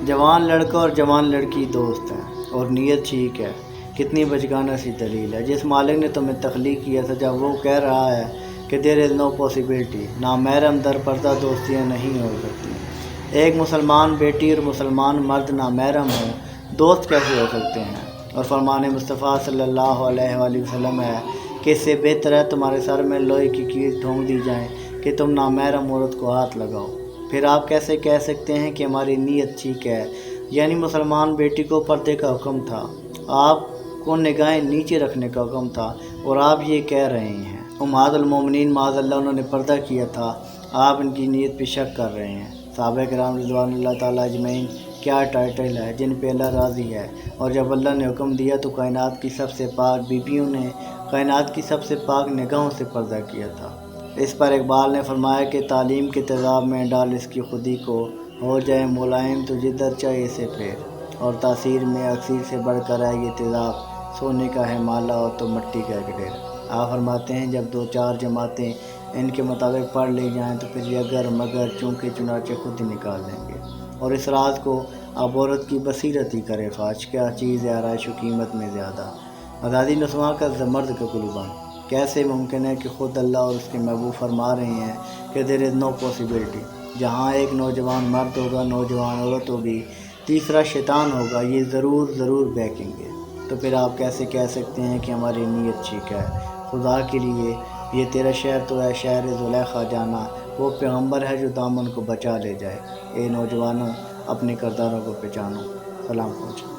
جوان لڑکا اور جوان لڑکی دوست ہیں اور نیت ٹھیک ہے، کتنی بچگانہ سی دلیل ہے۔ جس مالک نے تمہیں تخلیق کیا تھا جب وہ کہہ رہا ہے کہ دیر از نو پاسبلٹی، نامحرم در پردہ دوستیاں نہیں ہو سکتی۔ ایک مسلمان بیٹی اور مسلمان مرد نامحرم ہوں، دوست کیسے ہو سکتے ہیں؟ اور فرمان مصطفیٰ صلی اللہ علیہ وآلہ وسلم ہے کہ اس سے بہتر ہے تمہارے سر میں لوہے کی کیل ٹھونک دی جائیں کہ تم نامحرم عورت کو ہاتھ لگاؤ۔ پھر آپ کیسے کہہ سکتے ہیں کہ ہماری نیت ٹھیک ہے؟ یعنی مسلمان بیٹی کو پردے کا حکم تھا، آپ کو نگاہیں نیچے رکھنے کا حکم تھا، اور آپ یہ کہہ رہے ہیں امہات المومنین معاذ اللہ انہوں نے پردہ کیا تھا، آپ ان کی نیت پہ شک کر رہے ہیں۔ صحابہ کرام رضوان اللہ تعالیٰ اجمعین کیا ٹائٹل ہے جن پہ اللہ راضی ہے، اور جب اللہ نے حکم دیا تو کائنات کی سب سے پاک بیویوں نے کائنات کی سب سے پاک نگاہوں سے پردہ کیا تھا۔ اس پر اقبال نے فرمایا کہ تعلیم کے تیزاب میں ڈال اس کی خودی کو، ہو جائے ملائم تو جدھر چاہے اسے پھیر، اور تاثیر میں اکثیر سے بڑھ کر ہے یہ تیزاب، سونے کا ہے مالا اور تو مٹی کا ایک ڈھیر۔ آپ فرماتے ہیں جب دو چار جماعتیں ان کے مطابق پڑھ لی جائیں تو پھر یہ اگر مگر چونکہ چنانچہ خود ہی نکال لیں گے، اور اس راز کو اب عورت کی بصیرت ہی کرے فاش، کیا چیز ہے آرائش و قیمت میں زیادہ، آزادی نسواں کا مرد کا قلوبان۔ کیسے ممکن ہے کہ خود اللہ اور اس کے محبوب فرما رہے ہیں کہ دیر از نو پاسبلٹی، جہاں ایک نوجوان مرد ہوگا، نوجوان عورت ہوگی، تیسرا شیطان ہوگا، یہ ضرور بہکیں گے۔ تو پھر آپ کیسے کہہ سکتے ہیں کہ ہماری نیت ٹھیک ہے؟ خدا کے لیے یہ تیرا شہر تو ہے شہر زلیخا جانا، وہ پیغمبر ہے جو دامن کو بچا لے جائے۔ اے نوجوانوں، اپنے کرداروں کو پہچانو۔ سلام پہنچو۔